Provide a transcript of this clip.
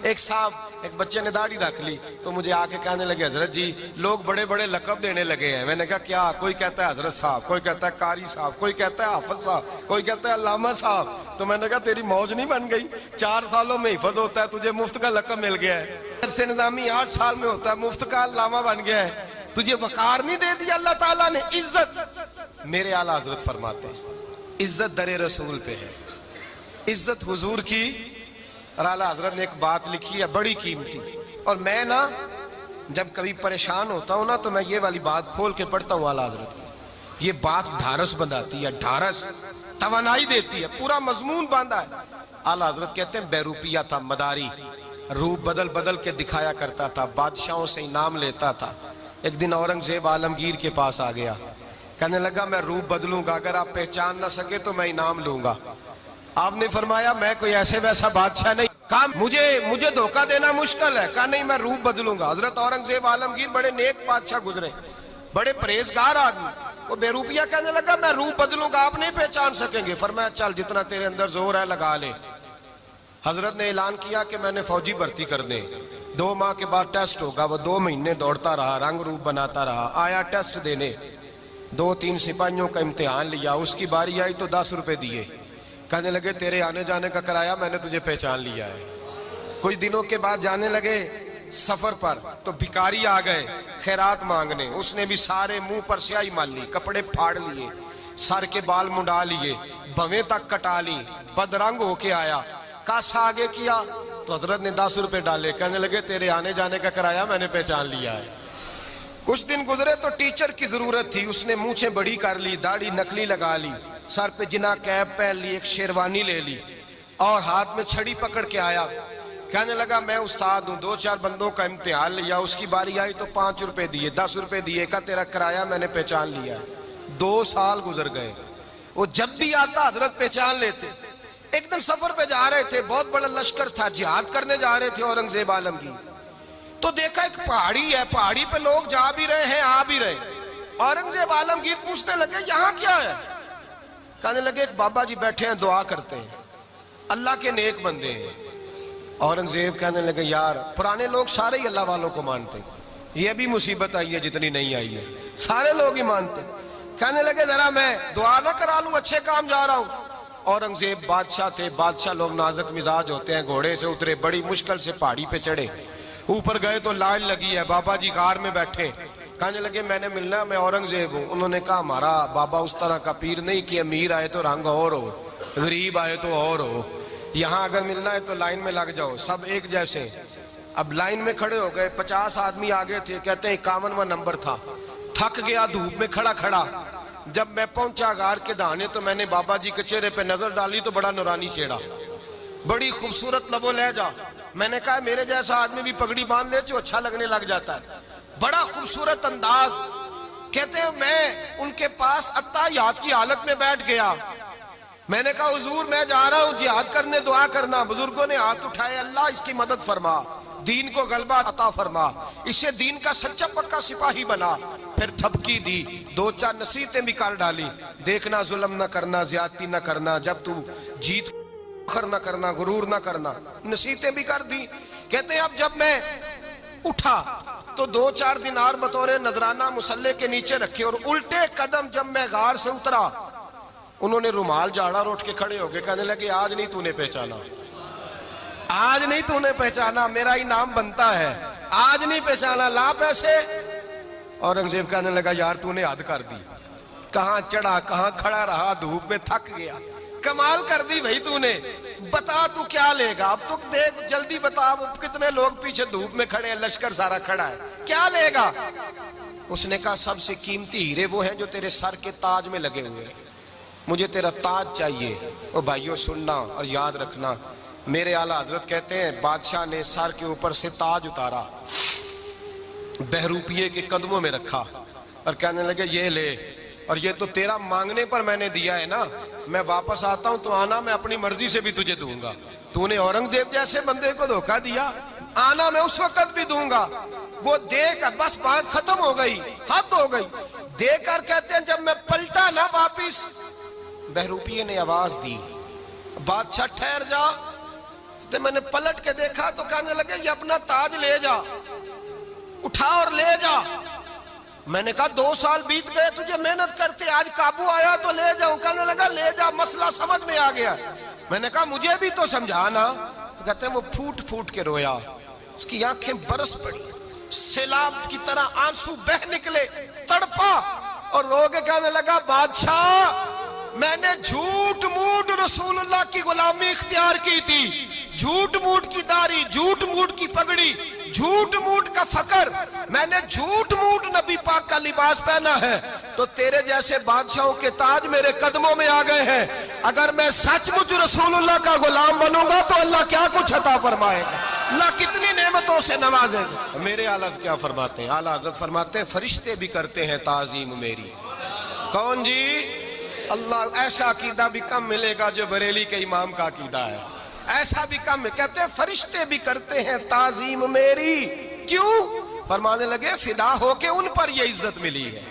ایک صاحب ایک بچے نے داڑھی رکھ لی تو مجھے آ کے کہنے لگے حضرت جی لوگ بڑے بڑے لقب دینے لگے ہیں. میں نے کہا کیا؟ کوئی کہتا ہے حضرت صاحب, کوئی کہتا ہے قاری صاحب, کوئی کہتا ہے حافظ صاحب, کوئی کہتا ہے علامہ صاحب. تو میں نے کہا تیری موج نہیں بن گئی؟ 4 سالوں میں حفظ ہوتا ہے, تجھے مفت کا لقب مل گیا ہے. درس نظامی 8 سال میں ہوتا ہے, مفت کا علامہ بن گیا ہے. تجھے وقار نہیں دے دیا اللہ تعالیٰ نے؟ عزت, میرے اعلیٰ حضرت فرماتے ہیں عزت در رسول پہ ہے, عزت حضور کی. اور اعلیٰ حضرت نے ایک بات لکھی ہے بڑی قیمتی, اور میں نا جب کبھی پریشان ہوتا ہوں نا تو میں یہ والی بات کھول کے پڑھتا ہوں اعلیٰ حضرت کی. یہ بات ڈھارس بندھاتی ہے, ڈھارس توانائی دیتی ہے, پورا مضمون باندھا ہے. اعلیٰ حضرت کہتے ہیں بے روپیہ تھا مداری, روپ بدل بدل کے دکھایا کرتا تھا, بادشاہوں سے انعام لیتا تھا. ایک دن اورنگزیب عالمگیر کے پاس آ گیا, کہنے لگا میں روپ بدلوں گا, اگر آپ پہچان نہ سکے تو میں انعام لوں گا. آپ نے فرمایا میں کوئی ایسے ویسا بادشاہ نہیں, کہا مجھے دھوکہ دینا مشکل ہے. کہا نہیں میں روپ بدلوں گا. حضرت اورنگزیب عالمگیر بڑے نیک بادشاہ گزرے, بڑے پرہیزگار آدمی. وہ بے روپیہ کہنے لگا میں روپ بدلوں گا, آپ نہیں پہچان سکیں گے. فرمایا چل جتنا تیرے اندر زور ہے لگا لے. حضرت نے اعلان کیا کہ میں نے فوجی بھرتی کر دیں. 2 ماہ کے بعد ٹیسٹ ہوگا. وہ 2 مہینے دوڑتا رہا, رنگ روپ بناتا رہا, آیا ٹیسٹ دینے. 2-3 سپاہیوں کا امتحان لیا, اس کی باری آئی تو 10 روپے دیے. کہنے لگے تیرے آنے جانے کا کرایہ میں نے تجھے پہچان لیا ہے. کچھ دنوں کے بعد جانے لگے سفر پر تو بھکاری آ گئے خیرات مانگنے. اس نے بھی سارے منہ پر سیاہی مال لی, کپڑے پھاڑ لیے, سر کے بال منڈا لیے, بھویں تک کٹا لی, بدرنگ ہو کے آیا. کاسا آگے کیا تو حضرت نے 10 روپے ڈالے. کہنے لگے تیرے آنے جانے کا کرایہ میں نے پہچان لیا ہے. کچھ دن گزرے تو ٹیچر کی ضرورت تھی. اس نے مونچھیں بڑی کر لی, داڑھی نکلی لگا لی, سر پہ جنا کیپ پہن لی, ایک شیروانی لے لی اور ہاتھ میں چھڑی پکڑ کے آیا. کہنے لگا میں استاد ہوں, 2-4 بندوں کا امتحان لیا, اس کی باری آئی تو 5 روپے دیے, 10 روپے دیے. کہا تیرا کرایہ میں نے پہچان لیا ہے. 2 سال گزر گئے. وہ جب بھی آتا حضرت پہچان لیتے. ایک دن سفر پہ جا رہے تھے, بہت بڑا لشکر تھا, جہاد کرنے جا رہے تھے اورنگزیب عالمگیر. تو دیکھا ایک پہاڑی ہے, پہاڑی پہ لوگ جا بھی رہے ہیں آ بھی رہے. اورنگزیب عالمگیر پوچھنے لگے یہاں کیا ہے؟ کہنے لگے ایک بابا جی بیٹھے ہیں دعا کرتے ہیں, اللہ کے نیک بندے ہیں. اورنگزیب کہنے لگے یار پرانے لوگ سارے ہی اللہ والوں کو مانتے, یہ بھی مصیبت آئی ہے جتنی نہیں آئی ہے, سارے لوگ ہی مانتے. کہنے لگے ذرا میں دعا نہ کرا لوں, اچھے کام جا رہا ہوں. اورنگزیب بادشاہ تھے, بادشاہ لوگ نازک مزاج ہوتے ہیں. گھوڑے سے اترے, بڑی مشکل سے پہاڑی پہ چڑھے, اوپر گئے تو لائن لگی ہے, بابا جی غار میں بیٹھے. کہنے لگے میں نے ملنا, میں اورنگزیب ہوں. انہوں نے کہا ہمارا بابا اس طرح کا پیر نہیں کہ امیر آئے تو رنگ اور ہو, غریب آئے تو اور ہو. یہاں اگر ملنا ہے تو لائن میں لگ جاؤ, سب ایک جیسے. اب لائن میں کھڑے ہو گئے, 50 آدمی آگے تھے. کہتے ہیں 51واں نمبر تھا. تھک گیا دھوپ میں کھڑا کھڑا. جب میں پہنچا غار کے دہانے تو میں نے بابا جی کے چہرے پہ نظر ڈالی تو بڑا نورانی چہرہ, بڑی خوبصورت لب و لہجہ. میں نے کہا میرے جیسا آدمی بھی پگڑی باندھ لے جو اچھا لگنے لگ جاتا ہے, بڑا خوبصورت انداز. کہتے ہیں میں ان کے پاس اتحیات کی حالت میں بیٹھ گیا. میں نے کہا حضور میں جا رہا ہوں جہاد کرنے, دعا کرنا. بزرگوں نے ہاتھ اٹھائے, اللہ اس کی مدد فرما, دین کو غلبہ عطا فرما, اسے دین کا سچا پکا سپاہی بنا. پھر تھپکی دی, 2-4 نصیحتیں بھی کر ڈالی. دیکھنا ظلم نہ کرنا, زیادتی نہ کرنا, جب تو جیت فخر نہ کرنا, غرور نہ کرنا, نصیحتیں بھی کر دی. کہتے ہیں اب جب میں اٹھا تو 2-4 دینار بطور نذرانہ مسلح کے نیچے رکھے, اور الٹے قدم جب میں غار سے اترا انہوں نے رومال جھاڑا اور اٹھ کے کھڑے ہو گئے. کہنے لگے آج نہیں تو نے پہچانا, آج نہیں تو نے پہچانا, میرا ہی نام بنتا ہے, آج نہیں پہچانا, لا پیسے. اورنگزیب کہنے لگا یار تو نے حد کر دی, کہاں چڑھا کہاں کھڑا رہا, دھوپ میں تھک گیا, کمال کر دی بھائی تو نے. بتا تو کیا لے گا, اب تو دیکھ جلدی بتا, کتنے لوگ پیچھے دھوپ میں کھڑے ہیں, لشکر سارا کھڑا ہے, کیا لے گا؟ اس نے کہا سب سے قیمتی ہیرے وہ ہیں جو تیرے سر کے تاج میں لگے ہوئے ہیں, مجھے تیرا تاج چاہیے. او بھائیو سننا اور یاد رکھنا, میرے اعلیٰ حضرت کہتے ہیں بادشاہ نے سر کے اوپر سے تاج اتارا, بہروپیے کے قدموں میں رکھا اور کہنے لگے یہ لے, اور یہ تو تیرا مانگنے پر میں نے دیا ہے نا, میں واپس آتا ہوں تو آنا میں اپنی مرضی سے بھی تجھے دوں گا. تو نے اورنگزیب جیسے بندے کو دھوکہ دیا, آنا میں اس وقت بھی دوں گا. وہ دے کر بس بات ختم ہو گئی, حد ہو گئی. دے کر کہتے ہیں جب میں پلٹا نہ واپس, بہروپیے نے آواز دی بادشاہ ٹھہر جا, تو میں نے پلٹ کے دیکھا تو کہنے لگے یہ اپنا تاج لے جا، اٹھا اور لے جا۔ میں نے کہا 2 سال بیت گئے تجھے محنت کرتے، آج قابو آیا تو لے جاؤں۔ کہنے لگا لے جا، مسئلہ سمجھ میں آ گیا۔ میں نے کہا مجھے بھی تو سمجھانا۔ تو کہتے ہیں وہ پھوٹ پھوٹ کے رویا، اس کی آنکھیں برس پڑی، سیلاب کی طرح آنسو بہ نکلے، تڑپا اور رو کے کہنے لگا بادشاہ میں نے جھوٹ موٹ رسول اللہ کی غلامی اختیار کی تھی، جھوٹ موٹ کی داڑھی، جھوٹ موٹ کی پگڑی، جھوٹ موٹ کا فقر، میں نے جھوٹ موٹ نبی پاک کا لباس پہنا ہے، تو تیرے جیسے بادشاہوں کے تاج میرے قدموں میں آ گئے ہیں۔ اگر میں سچ مچ رسول اللہ کا غلام بنوں گا تو اللہ کیا کچھ عطا فرمائے گا، اللہ کتنی نعمتوں سے نوازے گا۔ میرے اعلیٰ حضرت کیا فرماتے ہیں؟ اعلیٰ حضرت فرماتے ہیں فرشتے بھی کرتے ہیں تعظیم میری۔ کون جی؟ اللہ۔ ایسا عقیدہ بھی کم ملے گا جو بریلی کے امام کا عقیدہ ہے، ایسا بھی کم۔ کہتے ہیں فرشتے بھی کرتے ہیں تعظیم میری۔ کیوں؟ فرمانے لگے فدا ہو کے ان پر یہ عزت ملی ہے۔